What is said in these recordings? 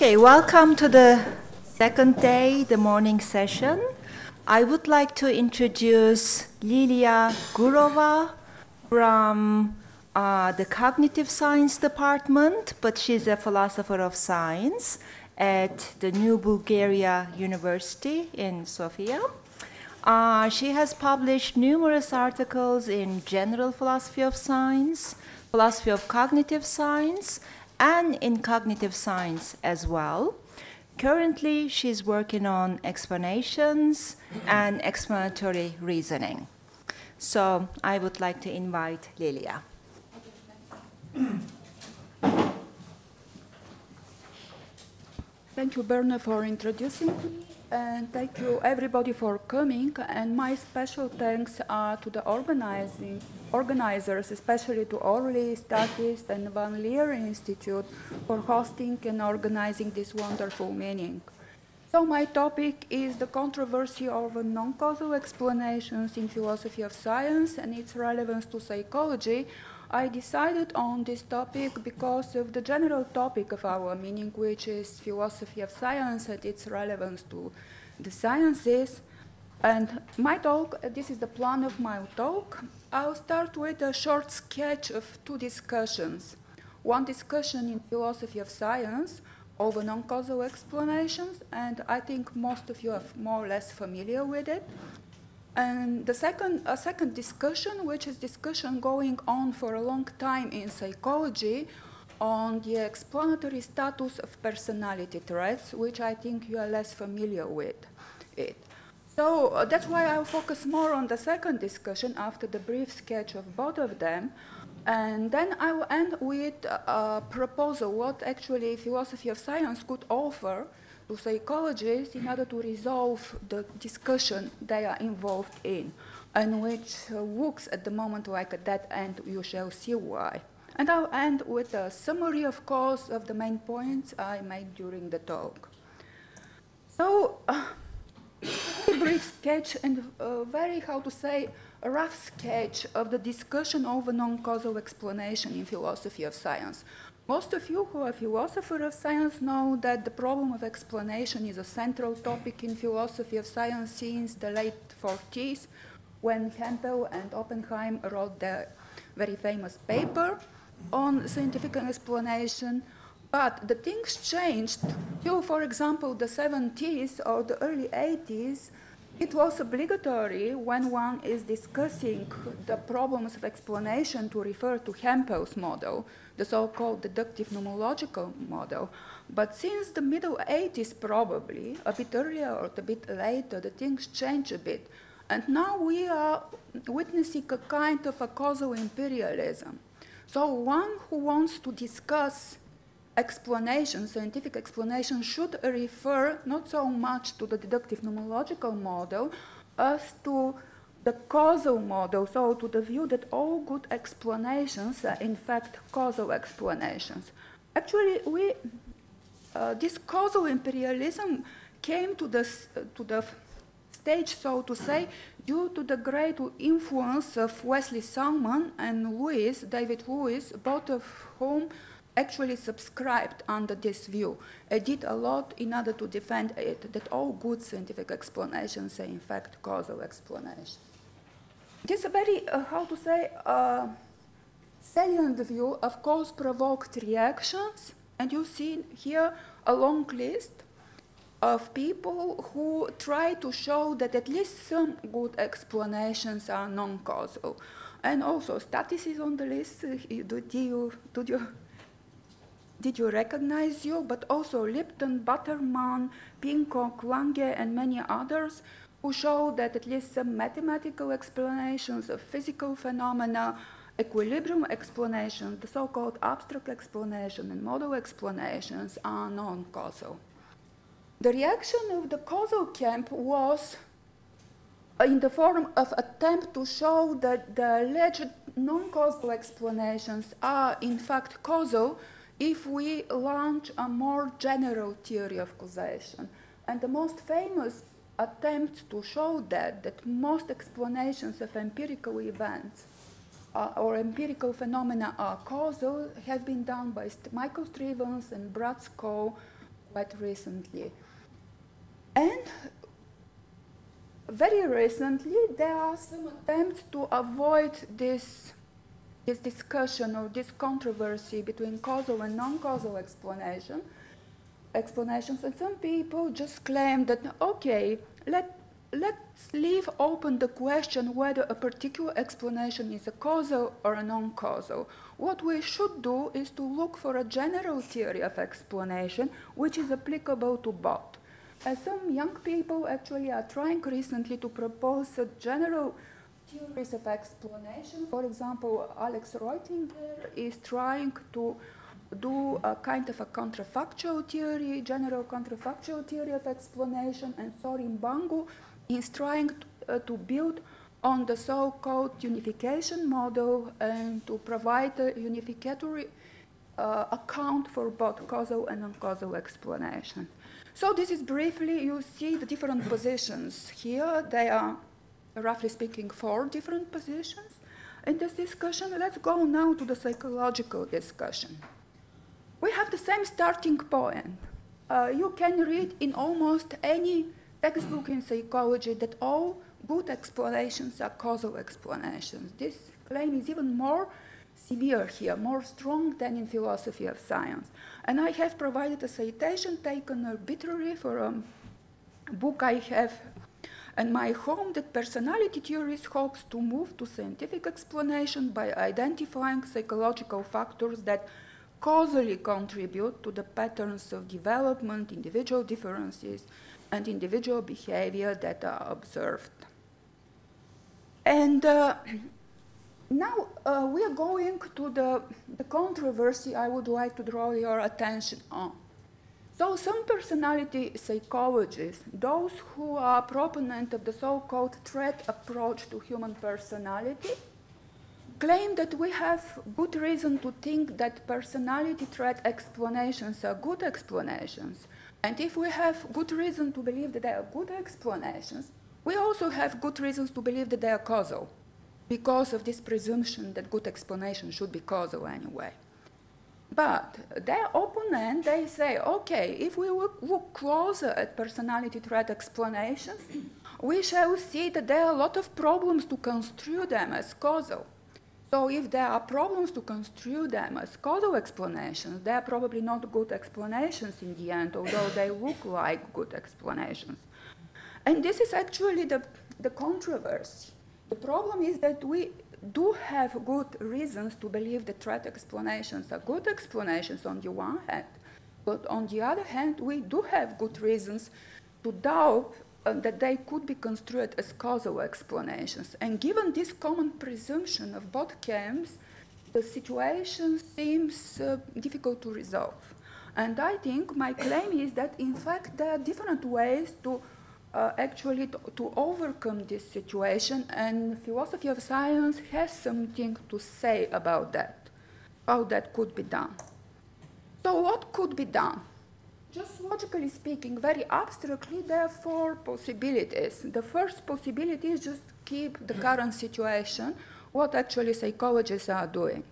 Okay, welcome to the second day, the morning session. I would like to introduce Lillia Gurova from the Cognitive Science Department, but she's a philosopher of science at the New Bulgaria University in Sofia. She has published numerous articles in general philosophy of science, philosophy of cognitive science, and in cognitive science as well. Currently, she's working on explanations and explanatory reasoning. So I would like to invite Lillia. Thank you, Berna, for introducing me, and thank you everybody for coming. And my special thanks are to the organizers, especially to Orly Studies and Van Leer Institute for hosting and organizing this wonderful meeting. So my topic is the controversy of non-causal explanations in philosophy of science and its relevance to psychology. I decided on this topic because of the general topic of our meeting, which is philosophy of science and its relevance to the sciences. And my talk, this is the plan of my talk. I'll start with a short sketch of two discussions. One discussion in philosophy of science over non-causal explanations, and I think most of you are more or less familiar with it. And a second discussion, which is discussion going on for a long time in psychology on the explanatory status of personality traits, which I think you are less familiar with it. So that's why I'll focus more on the second discussion after the brief sketch of both of them. And then I will end with a proposal, what actually philosophy of science could offer to psychologists in order to resolve the discussion they are involved in, and which looks at the moment like a dead end. You shall see why. And I'll end with a summary, of course, of the main points I made during the talk. So, a brief sketch and very, how to say, a rough sketch of the discussion over non-causal explanation in philosophy of science. Most of you who are philosophers of science know that the problem of explanation is a central topic in philosophy of science since the late 40s, when Hempel and Oppenheim wrote their very famous paper on scientific explanation. But the things changed till, for example, the 70s or the early 80s. It was obligatory when one is discussing the problems of explanation to refer to Hempel's model, the so-called deductive nomological model. But since the middle 80s probably, a bit earlier or a bit later, the things change a bit. And now we are witnessing a kind of a causal imperialism. So one who wants to discuss explanation, scientific explanation, should refer not so much to the deductive nomological model as to the causal model, so to the view that all good explanations are in fact causal explanations. Actually, this causal imperialism came to the stage, so to say, due to the great influence of Wesley Salmon and David Lewis, both of whom actually subscribed under this view. They did a lot in order to defend it, that all good scientific explanations are in fact causal explanations. This very, how to say, salient view, of course, provoked reactions, and you see here a long list of people who try to show that at least some good explanations are non-causal. And also, Statis is on the list. Did you recognize you? But also Lipton, Butterman, Pincock, Lange, and many others who show that at least some mathematical explanations of physical phenomena, equilibrium explanations, the so-called abstract explanation, and model explanations are non-causal. The reaction of the causal camp was in the form of attempt to show that the alleged non-causal explanations are in fact causal if we launch a more general theory of causation. And the most famous attempt to show that most explanations of empirical events or empirical phenomena are causal have been done by Michael Strivens and Bratsko quite recently. And very recently, there are some attempts to avoid this discussion or this controversy between causal and non-causal explanations, and some people just claim that, okay, let's leave open the question whether a particular explanation is a causal or a non-causal. What we should do is to look for a general theory of explanation which is applicable to both. Some young people actually are trying recently to propose a general theories of explanation. For example, Alex Reutinger is trying to do a kind of a counterfactual theory, general counterfactual theory of explanation, and Sorin Bangu is trying to build on the so-called unification model and to provide a unificatory account for both causal and non-causal explanation. So this is briefly, you see the different positions here. They are, roughly speaking, 4 different positions in this discussion. Let's go now to the psychological discussion. We have the same starting point. You can read in almost any textbook in psychology that all good explanations are causal explanations. This claim is even more severe here, more strong than in philosophy of science. And I have provided a citation taken arbitrarily for a book I have in my home that personality theories hopes to move to scientific explanation by identifying psychological factors that causally contribute to the patterns of development, individual differences, and individual behavior that are observed. And now we are going to the controversy I would like to draw your attention on. So some personality psychologists, those who are proponents of the so-called threat approach to human personality, claim that we have good reason to think that personality threat explanations are good explanations. And if we have good reason to believe that they are good explanations, we also have good reasons to believe that they are causal, because of this presumption that good explanation should be causal anyway. But their opponent, they say, okay, if we look closer at personality threat explanations, we shall see that there are a lot of problems to construe them as causal. So if there are problems to construe them as causal explanations, they are probably not good explanations in the end, although they look like good explanations. And this is actually the controversy. The problem is that we do have good reasons to believe that threat explanations are good explanations on the one hand, but on the other hand, we do have good reasons to doubt that they could be construed as causal explanations. And given this common presumption of both camps, the situation seems difficult to resolve. And I think my claim is that, in fact, there are different ways to actually to overcome this situation, and philosophy of science has something to say about that, how that could be done. So what could be done? Just logically speaking, very abstractly, there are 4 possibilities. The first possibility is just keep the current situation, what actually psychologists are doing.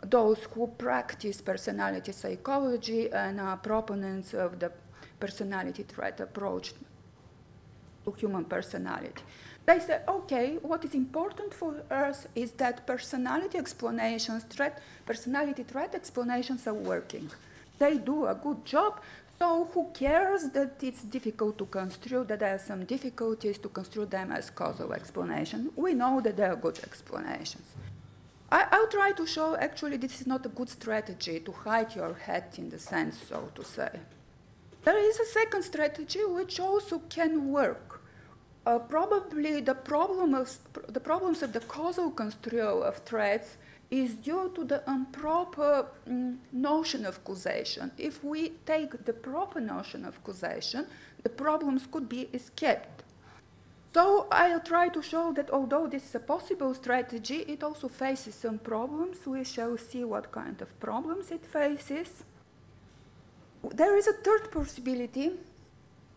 Those who practice personality psychology and are proponents of the personality threat approach to human personality. They say, okay, what is important for us is that personality explanations, personality threat explanations are working. They do a good job, so who cares that it's difficult to construe, that there are some difficulties to construe them as causal explanation. We know that they are good explanations. I'll try to show actually this is not a good strategy to hide your head in the sense, so to say. There is a second strategy which also can work. Probably the problems of the causal construal of threats is due to the improper notion of causation. If we take the proper notion of causation, the problems could be escaped. So I'll try to show that although this is a possible strategy, it also faces some problems. We shall see what kind of problems it faces. There is a third possibility,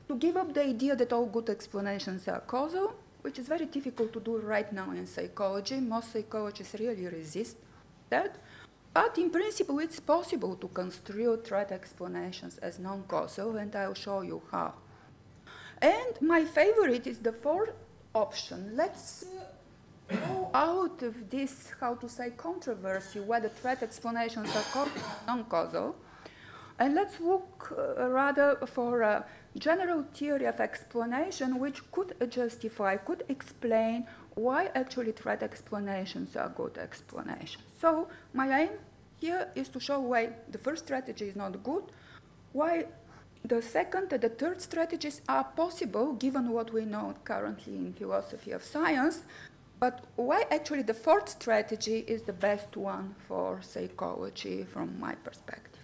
to give up the idea that all good explanations are causal, which is very difficult to do right now in psychology. Most psychologists really resist that. But in principle, it's possible to construe threat explanations as non-causal, and I'll show you how. And my favorite is the fourth option. Let's go out of this, how to say, controversy, whether threat explanations are non-causal, and let's look rather for a general theory of explanation which could justify, could explain why actually threat explanations are good explanations. So my aim here is to show why the first strategy is not good, why the second and the third strategies are possible given what we know currently in philosophy of science, but why actually the fourth strategy is the best one for psychology from my perspective.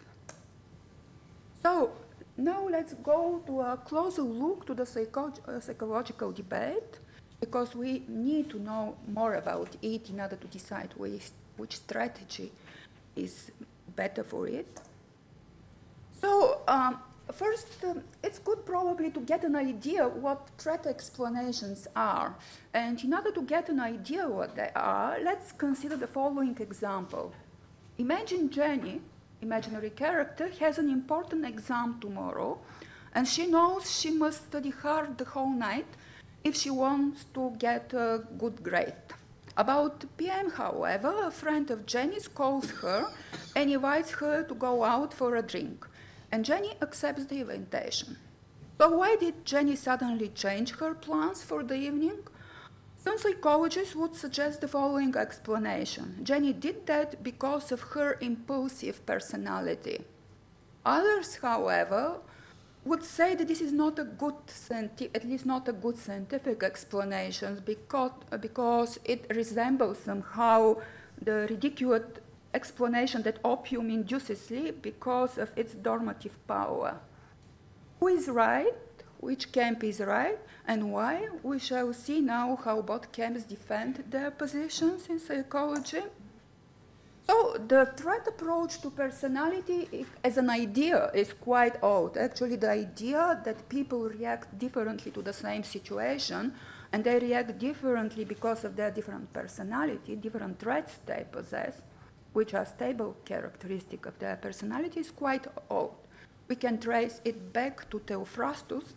So now let's go to a closer look to the psychological debate, because we need to know more about it in order to decide which strategy is better for it. So first, it's good probably to get an idea what threat explanations are. And in order to get an idea what they are, let's consider the following example. Imagine Jenny, imaginary character, has an important exam tomorrow, and she knows she must study hard the whole night if she wants to get a good grade. About PM, however, a friend of Jenny's calls her and invites her to go out for a drink, and Jenny accepts the invitation. So why did Jenny suddenly change her plans for the evening? Some psychologists would suggest the following explanation. Jenny did that because of her impulsive personality. Others, however, would say that this is not a good, at least not a good scientific explanation, because it resembles somehow the ridiculous explanation that opium induces sleep because of its dormitive power. Who is right? Which camp is right, and why? We shall see now how both camps defend their positions in psychology. So the threat approach to personality as an idea is quite old. Actually, the idea that people react differently to the same situation, and they react differently because of their different personality, different traits they possess, which are stable characteristics of their personality, is quite old. We can trace it back to Theophrastus,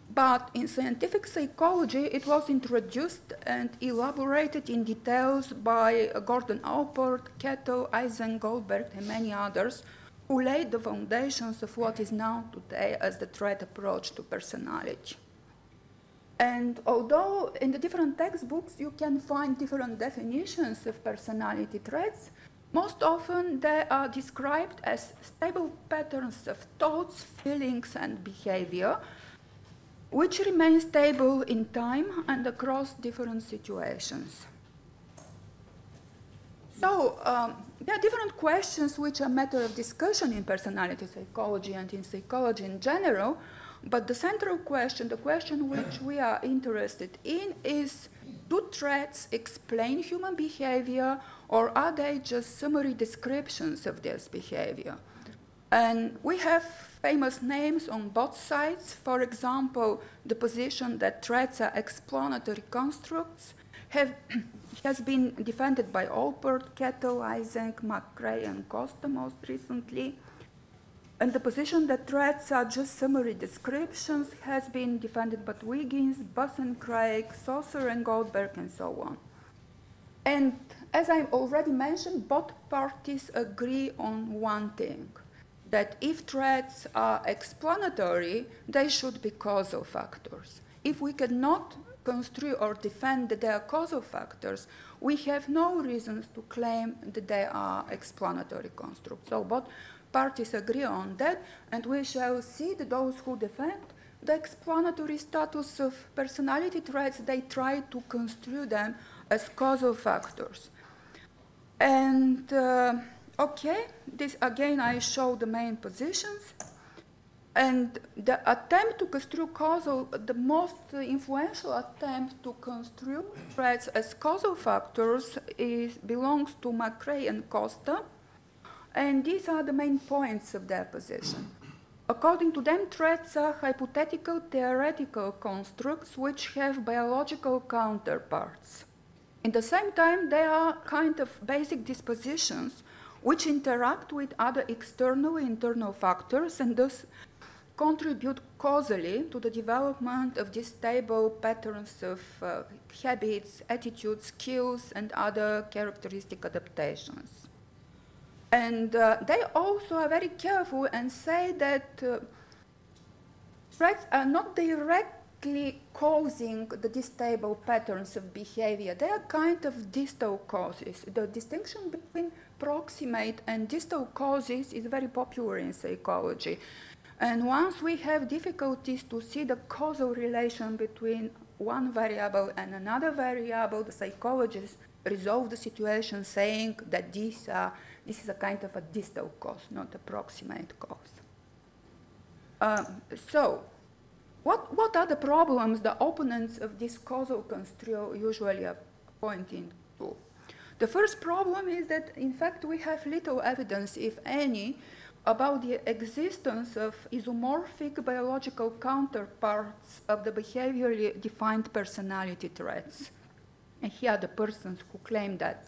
but in scientific psychology, it was introduced and elaborated in details by Gordon Allport, Cato, Eisen, Goldberg, and many others, who laid the foundations of what is known today as the threat approach to personality. And although in the different textbooks you can find different definitions of personality traits, most often they are described as stable patterns of thoughts, feelings, and behavior, which remain stable in time and across different situations. So there are different questions which are matter of discussion in personality psychology and in psychology in general, but the central question, the question which we are interested in, is do traits explain human behavior, or are they just summary descriptions of this behavior? And we have famous names on both sides. For example, the position that traits are explanatory constructs has been defended by Allport, Cato, Isaac, McRae, and Costa most recently. And the position that traits are just summary descriptions has been defended by Wiggins, Craig, Saucer, and Goldberg, and so on. And as I already mentioned, both parties agree on one thing, that if traits are explanatory, they should be causal factors. If we cannot construe or defend that they are causal factors, we have no reasons to claim that they are explanatory constructs. So both parties agree on that, and we shall see that those who defend the explanatory status of personality traits, they try to construe them as causal factors. And okay, this again I show the main positions. And the attempt to construe causal, the most influential attempt to construe traits as causal factors belongs to McRae and Costa. And these are the main points of their position. According to them, traits are hypothetical theoretical constructs which have biological counterparts. At the same time, they are kind of basic dispositions which interact with other external and internal factors and thus contribute causally to the development of these stable patterns of habits, attitudes, skills, and other characteristic adaptations. And they also are very careful and say that threats are not directly causing the stable patterns of behavior. They are kind of distal causes. The distinction between proximate and distal causes is very popular in psychology. And once we have difficulties to see the causal relation between one variable and another variable, the psychologists resolve the situation saying that this is a kind of a distal cause, not a proximate cause. So, what are the problems the opponents of this causal construal usually are pointing to? The first problem is that, in fact, we have little evidence, if any, about the existence of isomorphic biological counterparts of the behaviorally defined personality traits. And here are the persons who claim that.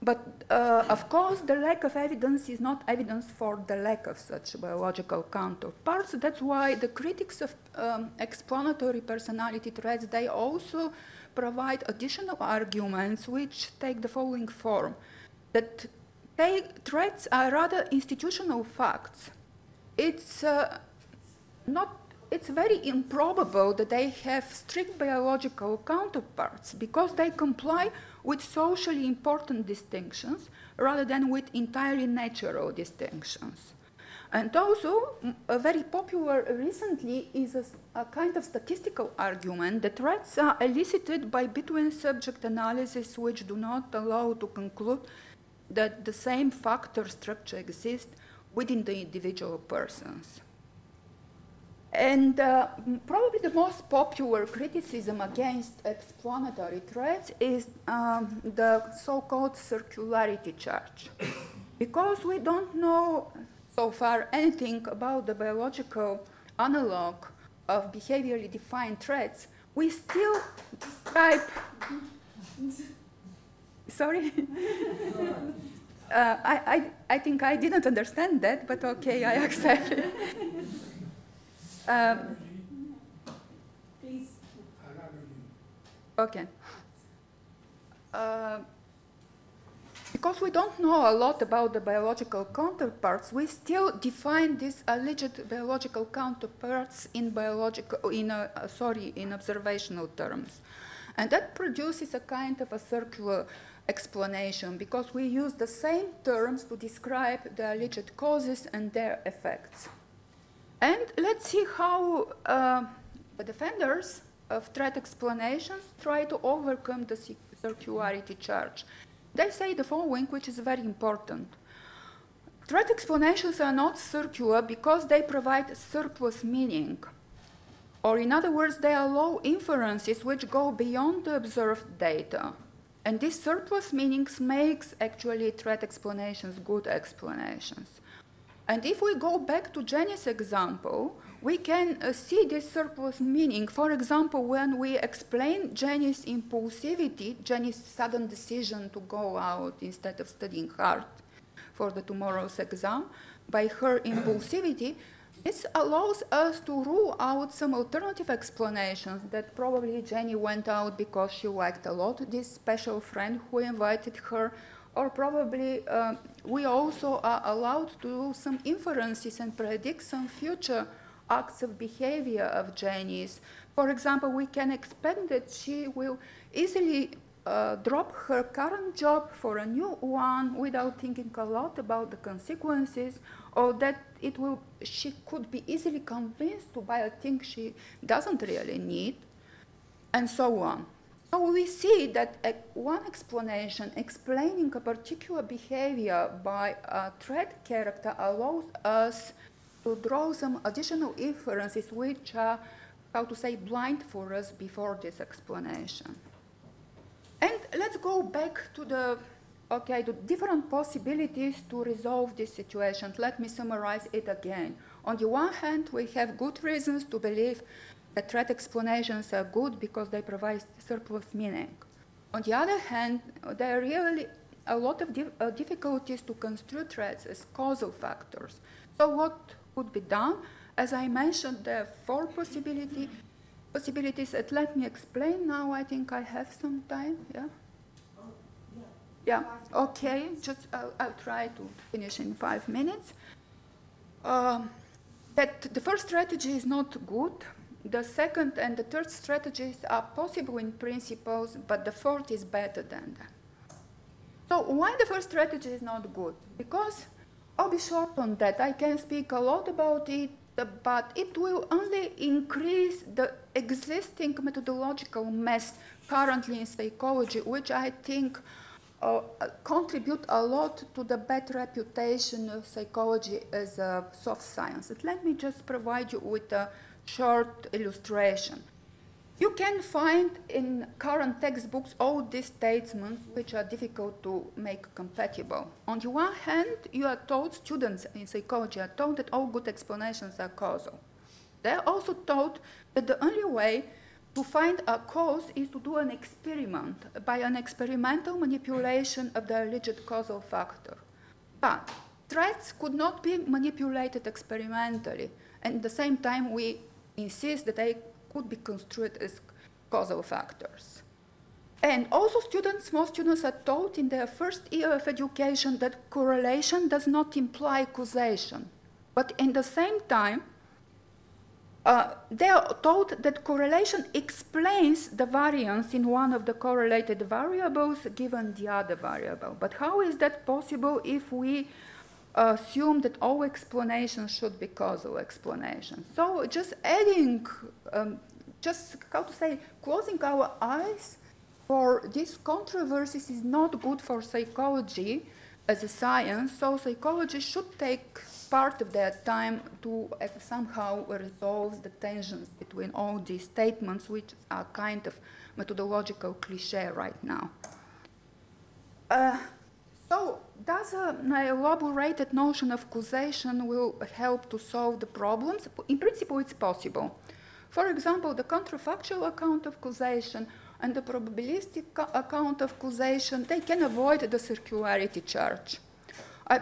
But, of course, the lack of evidence is not evidence for the lack of such biological counterparts. That's why the critics of explanatory personality traits, they also provide additional arguments which take the following form. That traits are rather institutional facts. It's very improbable that they have strict biological counterparts because they comply with socially important distinctions rather than with entirely natural distinctions. And also, very popular recently is a kind of statistical argument that traits are elicited by between-subject analysis which do not allow to conclude that the same factor structure exists within the individual persons. And probably the most popular criticism against explanatory traits is the so-called circularity charge. Because we don't know so far anything about the biological analog of behaviorally defined traits, we still describe... Sorry? I think I didn't understand that, but okay, I accept it. Please. Okay. Because we don't know a lot about the biological counterparts, we still define these alleged biological counterparts in observational terms. And that produces a kind of a circular explanation because we use the same terms to describe the alleged causes and their effects. And let's see how the defenders of threat explanations try to overcome the circularity charge. They say the following, which is very important. Threat explanations are not circular because they provide surplus meaning. Or in other words, they allow inferences which go beyond the observed data. And these surplus meanings makes actually threat explanations good explanations. And if we go back to Jenny's example, we can see this surplus meaning. For example, when we explain Jenny's impulsivity, Jenny's sudden decision to go out instead of studying hard for the tomorrow's exam, by her impulsivity, this allows us to rule out some alternative explanations that probably Jenny went out because she liked a lot this special friend who invited her, or probably we also are allowed to do some inferences and predict some future acts of behavior of Jenny's. For example, we can expect that she will easily drop her current job for a new one without thinking a lot about the consequences, or that she could be easily convinced to buy a thing she doesn't really need, and so on. So we see that one explanation explaining a particular behavior by a threat character allows us to draw some additional inferences which are, how to say, blind for us before this explanation. And let's go back to the different possibilities to resolve this situation. Let me summarize it again. On the one hand, we have good reasons to believe that threat explanations are good because they provide surplus meaning. On the other hand, they really a lot of difficulties to construe threats as causal factors. So what could be done? As I mentioned, there are 4 possibilities. And let me explain now. I think I have some time. Yeah. Yeah. Okay. Just I'll try to finish in 5 minutes. That the first strategy is not good. The second and the third strategies are possible in principles, but the fourth is better than that. So why the first strategy is not good? Because I'll be short on that. I can speak a lot about it, but it will only increase the existing methodological mess currently in psychology, which I think contribute a lot to the bad reputation of psychology as a soft science. And let me just provide you with a short illustration. You can find in current textbooks all these statements which are difficult to make compatible. On the one hand, you are told, students in psychology are told that all good explanations are causal. They are also told that the only way to find a cause is to do an experiment by an experimental manipulation of the alleged causal factor. But threats could not be manipulated experimentally, and at the same time we insist that they could be construed as causal factors. And also most students are taught in their first year of education that correlation does not imply causation. But in the same time, they are taught that correlation explains the variance in one of the correlated variables given the other variable. But how is that possible if we assume that all explanations should be causal explanations? So just adding, closing our eyes for these controversies is not good for psychology as a science, so psychology should take part of their time to somehow resolve the tensions between all these statements, which are kind of methodological cliché right now. So does an elaborated notion of causation will help to solve the problems? In principle, it's possible. For example, the counterfactual account of causation and the probabilistic account of causation, they can avoid the circularity charge.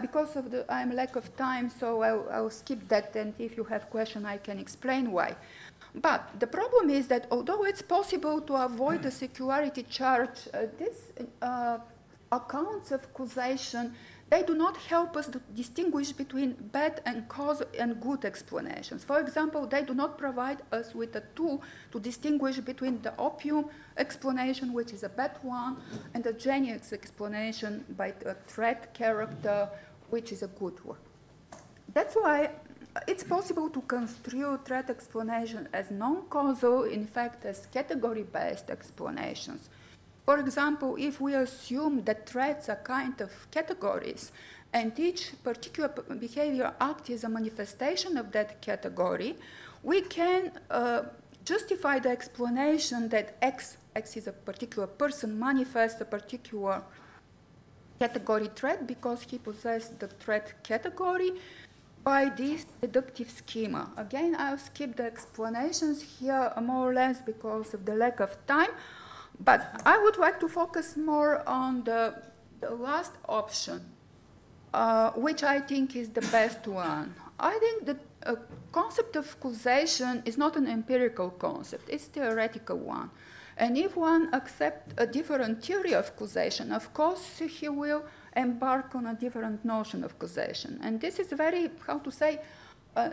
Because of the lack of time, so I'll skip that, and if you have questions, I can explain why. But the problem is that although it's possible to avoid the circularity charge, these accounts of causation, they do not help us to distinguish between bad and good explanations. For example, they do not provide us with a tool to distinguish between the opium explanation, which is a bad one, and the genius explanation by the threat character, which is a good one. That's why it's possible to construe threat explanation as non-causal, in fact, as category-based explanations. For example, if we assume that threats are kind of categories, and each particular behavior acts as a manifestation of that category, we can justify the explanation that X is a particular person, manifests a particular category threat because he possesses the threat category by this deductive schema. Again, I'll skip the explanations here more or less because of the lack of time. But I would like to focus more on the last option, which I think is the best one. I think the concept of causation is not an empirical concept, it's a theoretical one. And if one accepts a different theory of causation, of course, he will embark on a different notion of causation. And this is very,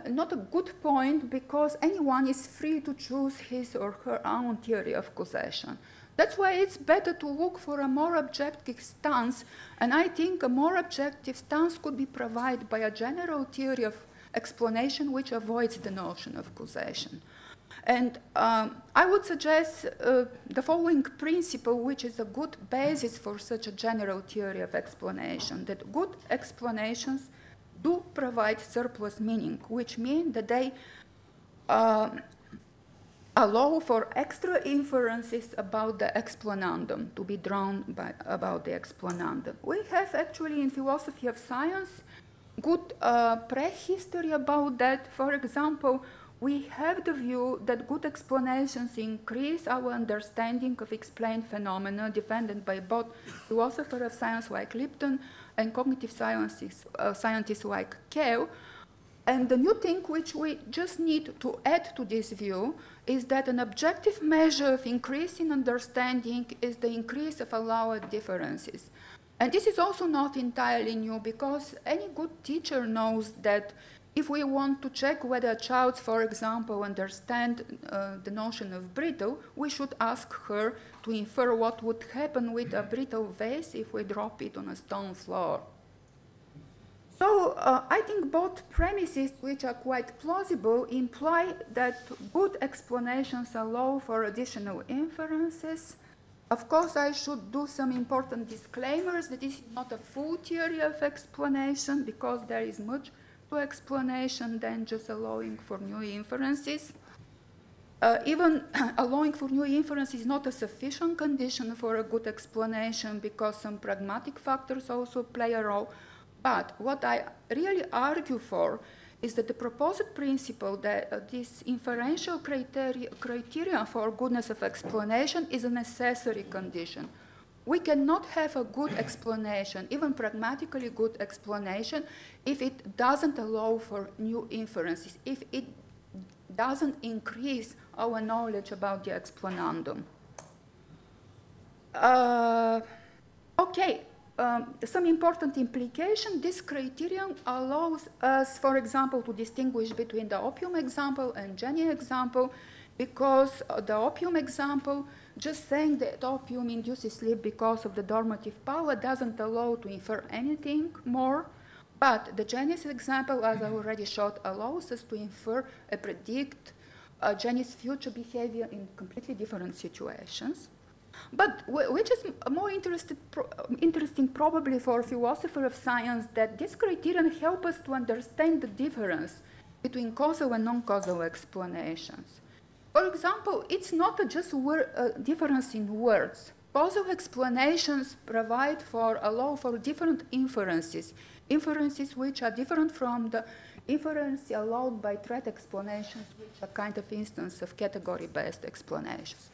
not a good point, because anyone is free to choose his or her own theory of causation. That's why it's better to look for a more objective stance, and I think a more objective stance could be provided by a general theory of explanation which avoids the notion of causation. And I would suggest the following principle, which is a good basis for such a general theory of explanation, that good explanations do provide surplus meaning, which means that they allow for extra inferences about the explanandum to be drawn about the explanandum. We have actually in philosophy of science good prehistory about that. For example, we have the view that good explanations increase our understanding of explained phenomena defended by both philosophers of science like Lipton and cognitive scientists like Kew. And the new thing which we just need to add to this view is that an objective measure of increase in understanding is the increase of allowed differences. And this is also not entirely new, because any good teacher knows that if we want to check whether a child, for example, understands the notion of brittle, we should ask her to infer what would happen with a brittle vase if we drop it on a stone floor. So I think both premises, which are quite plausible, imply that good explanations allow for additional inferences. Of course, I should do some important disclaimers that this is not a full theory of explanation, because there is much to explanation than just allowing for new inferences. Even allowing for new inferences is not a sufficient condition for a good explanation, because some pragmatic factors also play a role. But what I really argue for is that the proposed principle that this inferential criterion for goodness of explanation is a necessary condition. We cannot have a good explanation, even pragmatically good explanation, if it doesn't allow for new inferences, if it doesn't increase our knowledge about the explanandum. Some important implication. This criterion allows us, for example, to distinguish between the opium example and Jenny example, because the opium example, just saying that opium induces sleep because of the dormitive power doesn't allow to infer anything more. But the Jenny's example, as I already showed, allows us to infer and predict Jenny's future behavior in completely different situations. But which is more interesting probably for a philosopher of science, that this criterion helps us to understand the difference between causal and non-causal explanations. For example, it's not just a difference in words. Causal explanations allow for different inferences, inferences which are different from the inference allowed by threat explanations, which are kind of instance of category-based explanations.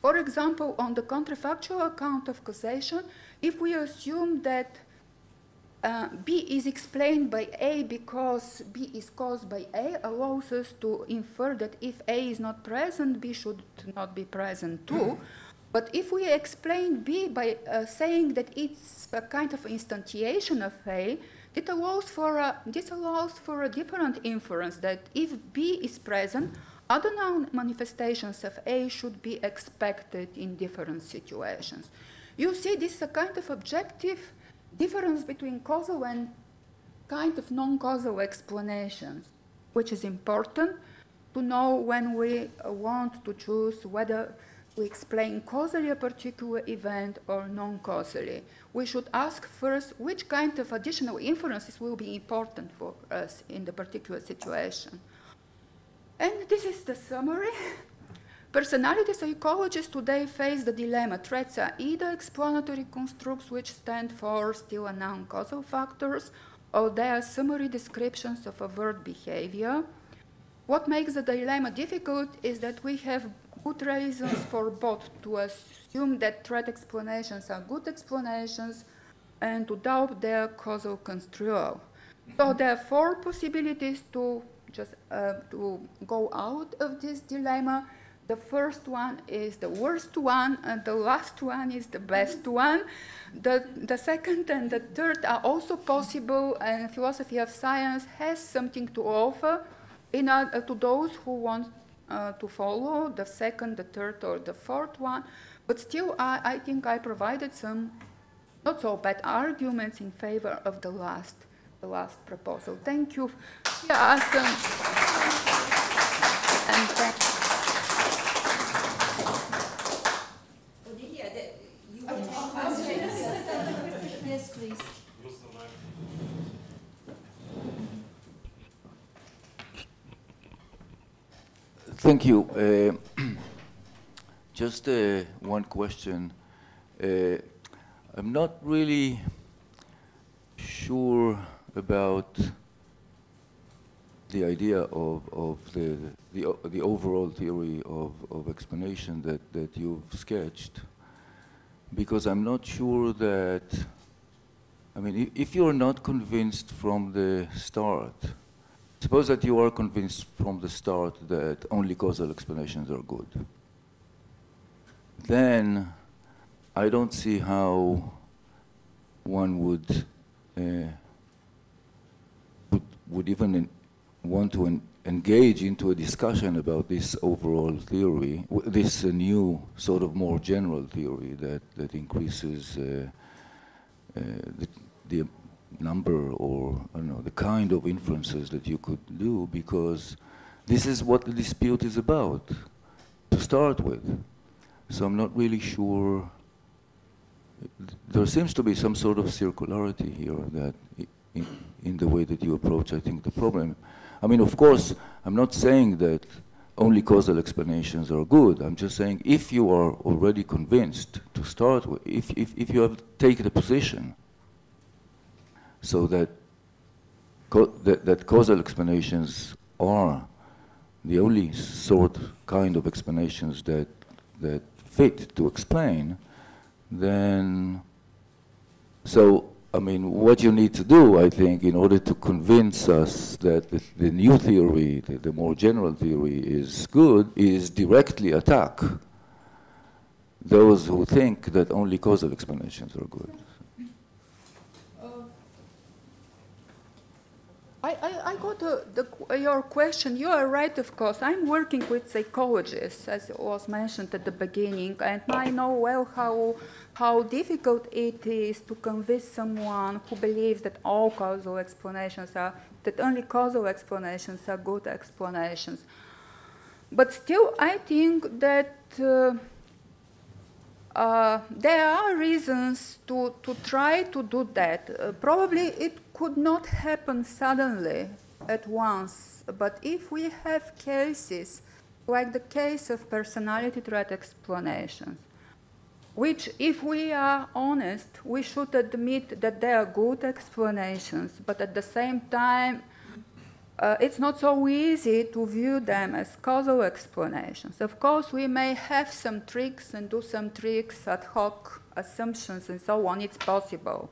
For example, on the counterfactual account of causation, if we assume that B is explained by A because B is caused by A, allows us to infer that if A is not present, B should not be present too. But if we explain B by saying that it's a kind of instantiation of A, this allows for a different inference, that if B is present, other known manifestations of A should be expected in different situations. You see, this is a kind of objective difference between causal and kind of non-causal explanations, which is important to know when we want to choose whether we explain causally a particular event or non-causally. We should ask first which kind of additional inferences will be important for us in the particular situation. And this is the summary. Personality psychologists today face the dilemma. Threats are either explanatory constructs, which stand for still unknown causal factors, or they are summary descriptions of overt behavior. What makes the dilemma difficult is that we have good reasons for both to assume that threat explanations are good explanations and to doubt their causal construal. So there are four possibilities to go out of this dilemma. The first one is the worst one, and the last one is the best one. The second and the third are also possible, and philosophy of science has something to offer to those who want to follow the second, the third, or the fourth one. But still, I think I provided some not so bad arguments in favor of the last proposal. Thank you. Yeah, awesome. And yes, please. Thank you. Just one question. I'm not really sure about the idea of the the overall theory of explanation that you've sketched, because I'm not sure that, I mean, if you're not convinced from the start, suppose that you are convinced from the start that only causal explanations are good, then I don't see how one would even want to engage into a discussion about this overall theory, this new sort of more general theory that increases the number, or I don't know, the kind of inferences that you could do, because this is what the dispute is about to start with. So I'm not really sure. There seems to be some sort of circularity here that in the way that you approach, I think, the problem. I mean, of course, I'm not saying that only causal explanations are good. I'm just saying if you are already convinced to start with, if you have taken a position so that that causal explanations are the only kind of explanations that fit to explain, then, so, I mean, what you need to do, I think, in order to convince us that the new theory, the more general theory is good, is directly attack those who think that only causal explanations are good. I got your question. You are right, of course. I'm working with psychologists, as was mentioned at the beginning, and I know well how difficult it is to convince someone who believes that all causal explanations are, that only causal explanations are good explanations. But still, I think that there are reasons to try to do that. Probably it could not happen suddenly at once, but if we have cases like the case of personality trait explanations, which, if we are honest, we should admit that they are good explanations, but at the same time, it's not so easy to view them as causal explanations. Of course, we may have some tricks and do some tricks, ad hoc assumptions and so on. It's possible.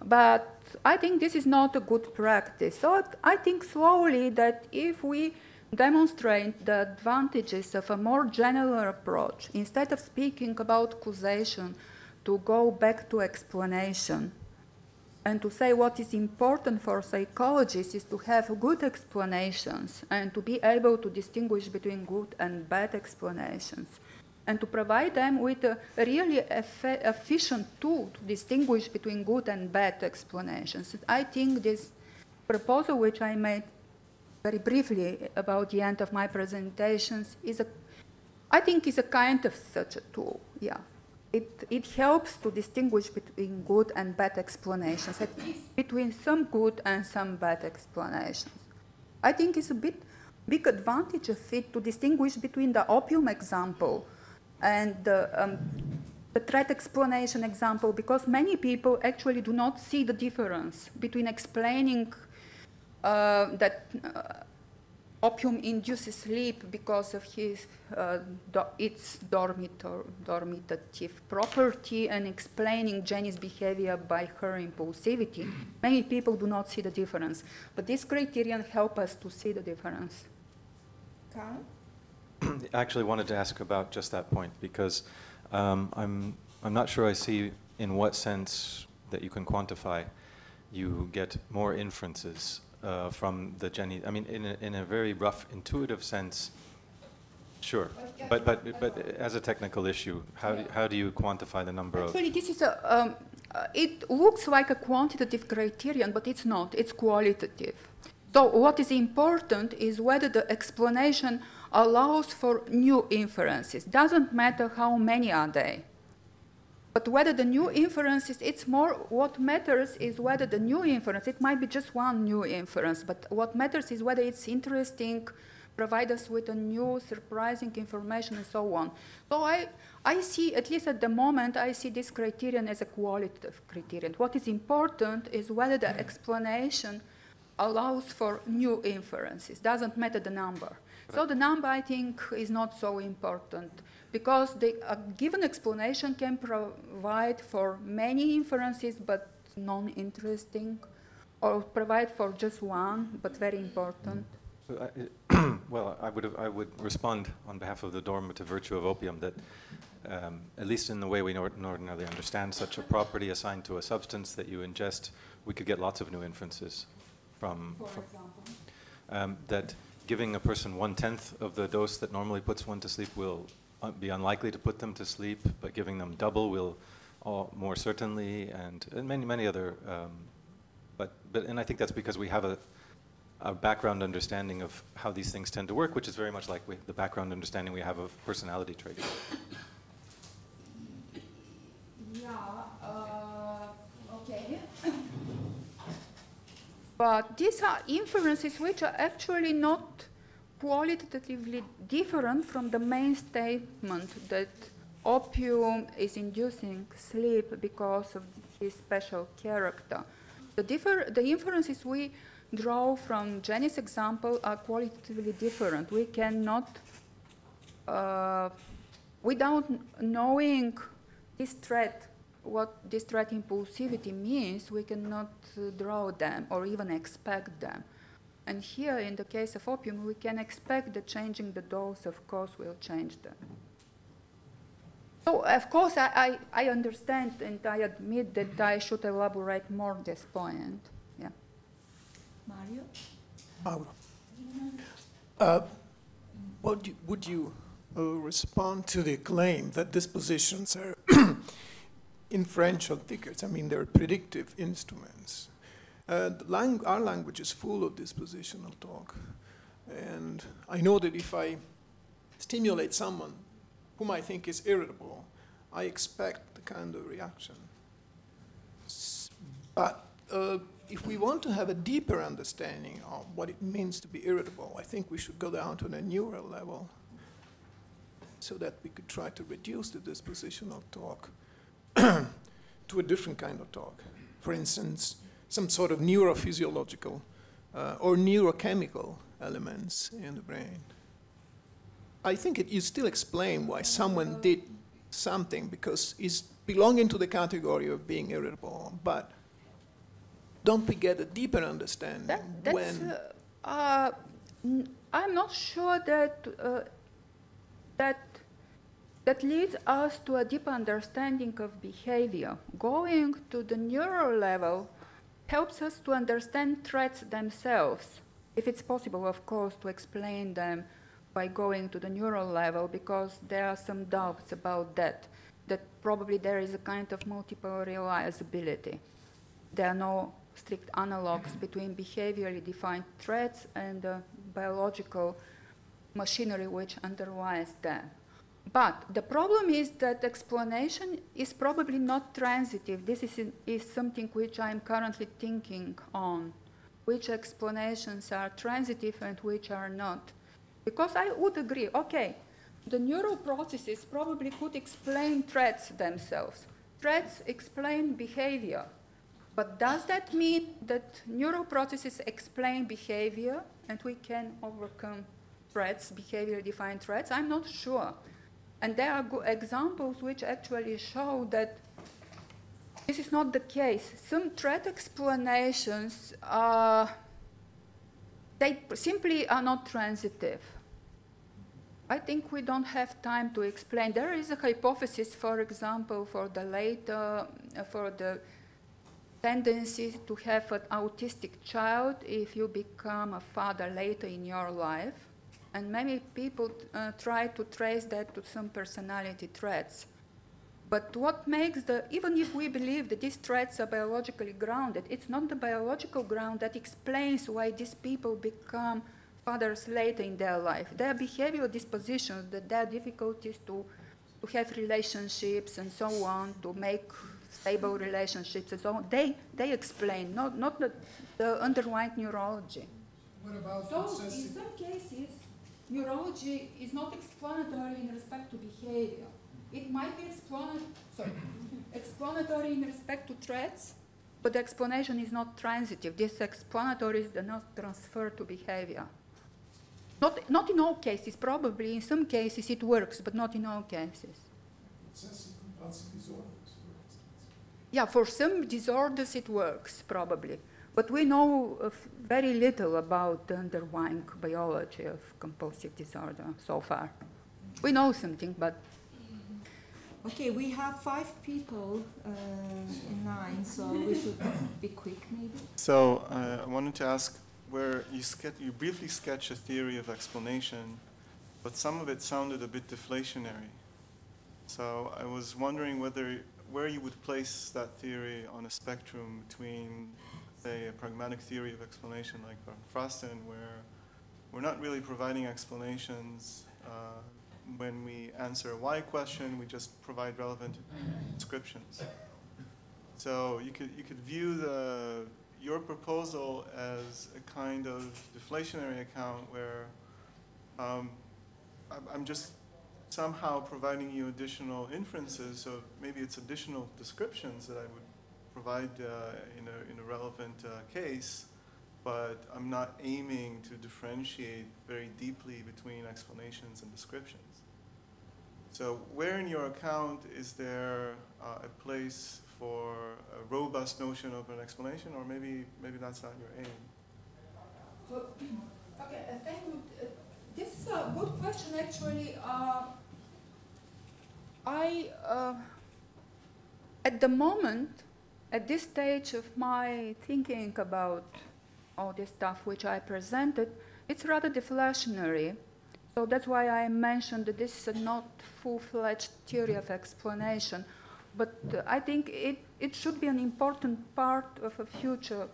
But I think this is not a good practice. So I think slowly that if we demonstrate the advantages of a more general approach, instead of speaking about causation, to go back to explanation, and to say what is important for psychologists is to have good explanations and to be able to distinguish between good and bad explanations, and to provide them with a really efficient tool to distinguish between good and bad explanations. I think this proposal, which I made very briefly about the end of my presentations, I think is a kind of such a tool, yeah. It helps to distinguish between good and bad explanations, at least between some good and some bad explanations. I think it's a big advantage of it to distinguish between the opium example and the threat explanation example, because many people actually do not see the difference between explaining that opium induces sleep because of its dormitative property, and explaining Jenny's behavior by her impulsivity. Many people do not see the difference, but this criterion helps us to see the difference. Carl? I actually wanted to ask about just that point, because I'm not sure I see in what sense that you can quantify you get more inferences from the Jenny. I mean, in a very rough, intuitive sense, sure. But as a technical issue, how do you quantify the number of? Actually, this is it looks like a quantitative criterion, but it's not. It's qualitative. So what is important is whether the explanation allows for new inferences. Doesn't matter how many are they. But whether the new inferences, it's more, what matters is whether the new inference, it might be just one new inference, but what matters is whether it's interesting, provide us with a new, surprising information, and so on. So I see, at least at the moment, I see this criterion as a qualitative criterion. What is important is whether the explanation allows for new inferences. Doesn't matter the number. So the number, I think, is not so important, because a given explanation can provide for many inferences, but non-interesting, or provide for just one, but very important. Well, I would respond on behalf of the normative virtue of opium that, at least in the way we ordinarily understand such a property assigned to a substance that you ingest, we could get lots of new inferences from example? That giving a person 1/10 of the dose that normally puts one to sleep will be unlikely to put them to sleep, but giving them double will more certainly, and many other. And I think that's because we have a background understanding of how these things tend to work, which is very much like the background understanding we have of personality traits. Okay. But these are inferences which are actually not qualitatively different from the main statement that opium is inducing sleep because of its special character. The inferences we draw from Jenny's example are qualitatively different. We cannot, without knowing this threat, what this threat impulsivity means, we cannot draw them or even expect them. And here, in the case of opium, we can expect that changing the dose, of course, will change them. So, of course, I understand and I admit that I should elaborate more this point. Yeah. Mario? Would you respond to the claim that dispositions are inferential tickets? I mean, they're predictive instruments. Our language is full of dispositional talk. And I know that if I stimulate someone whom I think is irritable, I expect the kind of reaction. But if we want to have a deeper understanding of what it means to be irritable, I think we should go down to the neural level so that we could try to reduce the dispositional talk to a different kind of talk. For instance, some sort of neurophysiological or neurochemical elements in the brain. I think you still explain why someone did something because it's belonging to the category of being irritable, but don't we get a deeper understanding when? I'm not sure that that leads us to a deeper understanding of behavior. Going to the neural level helps us to understand threats themselves, if it's possible, of course, to explain them by going to the neural level, because there are some doubts about that probably there is a kind of multiple realizability. There are no strict analogs between behaviorally defined threats and the biological machinery which underlies them. But the problem is that explanation is probably not transitive. This is something which I'm currently thinking on, which explanations are transitive and which are not. Because I would agree, okay, the neural processes probably could explain threats themselves. Threats explain behavior. But does that mean that neural processes explain behavior and we can overcome threats, behavior-defined threats? I'm not sure. And there are good examples which actually show that this is not the case. Some threat explanations, they simply are not transitive. I think we don't have time to explain. There is a hypothesis, for example, for the tendency to have an autistic child if you become a father later in your life. And many people try to trace that to some personality traits. But what makes even if we believe that these traits are biologically grounded, it's not the biological ground that explains why these people become fathers later in their life. Their behavioral dispositions, that their difficulties to have relationships and so on, to make stable relationships and so on, they explain, not the underlying neurology. What about so in some cases, neurology is not explanatory in respect to behavior. It might be explanatory in respect to threats, but the explanation is not transitive. These explanatories do not transfer to behavior. Not in all cases, probably. In some cases it works, but not in all cases. Yeah, for some disorders it works, probably. But we know very little about the underlying biology of compulsive disorder so far. We know something, but... Okay, we have 5 people in line, so we should be quick, maybe. So I wanted to ask, where you briefly sketch a theory of explanation, but some of it sounded a bit deflationary. So I was wondering where you would place that theory on a spectrum between, say, a pragmatic theory of explanation like Frosten, where we're not really providing explanations. When we answer a why question, we just provide relevant descriptions. So you could view your proposal as a kind of deflationary account where I'm just somehow providing you additional inferences, so maybe it's additional descriptions that I would provide in a relevant case, but I'm not aiming to differentiate very deeply between explanations and descriptions. So where in your account is there a place for a robust notion of an explanation, or maybe that's not your aim? Well, okay, thank you. This is a good question, actually. At the moment, at this stage of my thinking about all this stuff which I presented, it's rather deflationary. So that's why I mentioned that this is a not full-fledged theory of explanation. But I think it should be an important part of a future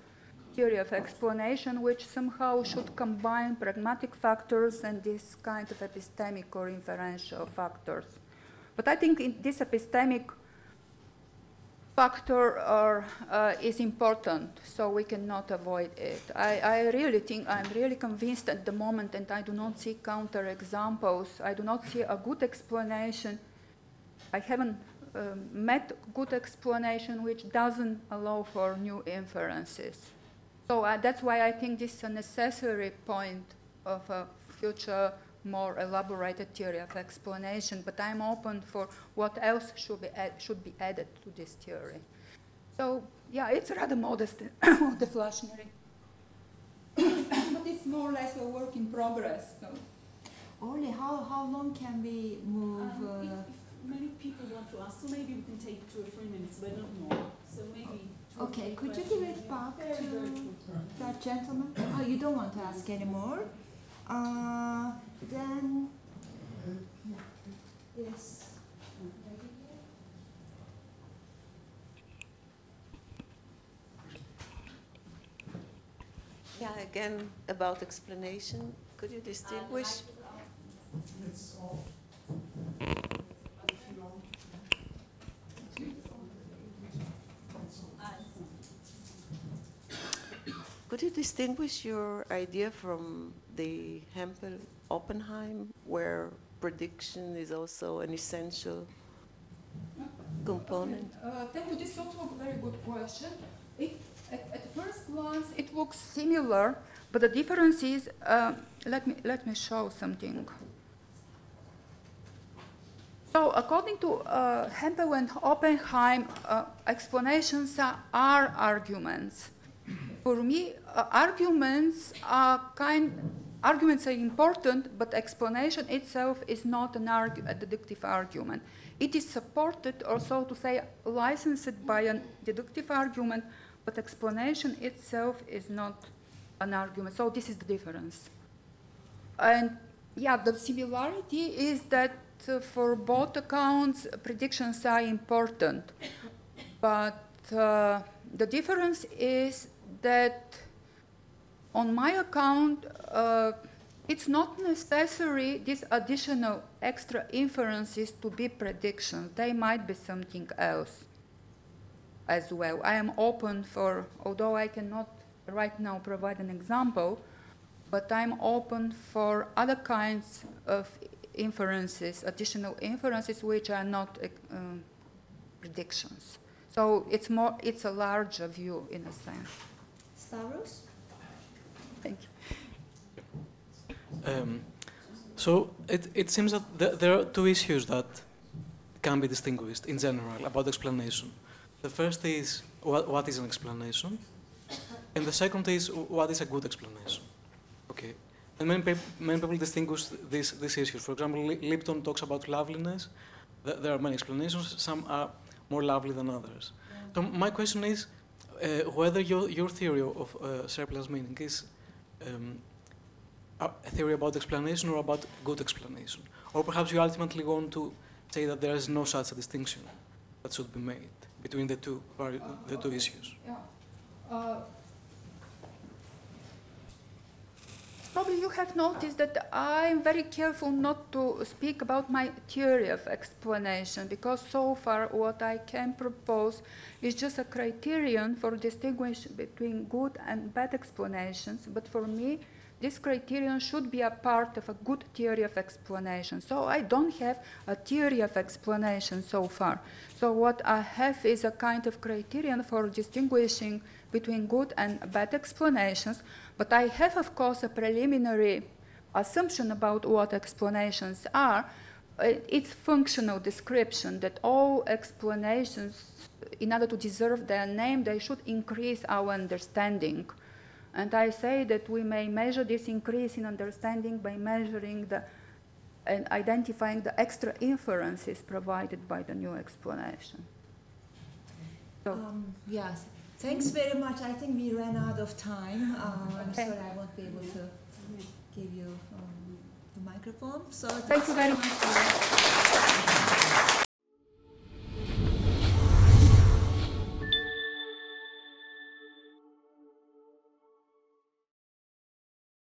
theory of explanation, which somehow should combine pragmatic factors and this kind of epistemic or inferential factors. But I think this epistemic factor is important, so we cannot avoid it. I really think, I'm really convinced at the moment, and I do not see counterexamples. I do not see a good explanation. I haven't met good explanation which doesn't allow for new inferences. So that's why I think this is a necessary point of a future more elaborated theory of explanation, but I'm open for what else should be added to this theory. So yeah, it's rather modest, deflationary. But it's more or less a work in progress. So. Only how long can we move? If many people want to ask, so maybe we can take 2 or 3 minutes, but not more. So maybe. Okay, could you give it back to that gentleman? Oh, you don't want to ask anymore? Then, yes. Yeah, again, about explanation, could you distinguish? Could you distinguish your idea from the Hempel-Oppenheim, where prediction is also an essential component? Thank you. This is also a very good question. At first glance, it looks similar, but the difference is, let me show something. So according to Hempel and Oppenheim, explanations are arguments. For me, arguments are important, but explanation itself is not a deductive argument. It is supported, or so to say, licensed by a deductive argument, but explanation itself is not an argument. So this is the difference. And yeah, the similarity is that for both accounts, predictions are important. But the difference is that on my account, it's not necessary these additional extra inferences to be predictions. They might be something else as well. I am open for, although I cannot right now provide an example, but I'm open for other kinds of inferences, additional inferences, which are not predictions. So it's a larger view in a sense. Stavros? Thank you. So it seems that there are two issues that can be distinguished in general about explanation. The first is what is an explanation, and the second is what is a good explanation. Okay, and many people distinguish these issues. For example, Lipton talks about loveliness. There are many explanations. Some are more lovely than others. So my question is whether your theory of surplus meaning is a theory about explanation or about good explanation, or perhaps you ultimately want to say that there is no such a distinction that should be made between the two issues. Yeah. Probably you have noticed that I'm very careful not to speak about my theory of explanation, because so far what I can propose is just a criterion for distinguishing between good and bad explanations. But for me, this criterion should be a part of a good theory of explanation. So I don't have a theory of explanation so far. So what I have is a kind of criterion for distinguishing between good and bad explanations. But I have, of course, a preliminary assumption about what explanations are. It's functional description that all explanations, in order to deserve their name, they should increase our understanding. And I say that we may measure this increase in understanding by measuring and identifying the extra inferences provided by the new explanation. So, yes, thanks very much. I think we ran out of time. I'm sorry I won't be able to give you the microphone. So thank you very much.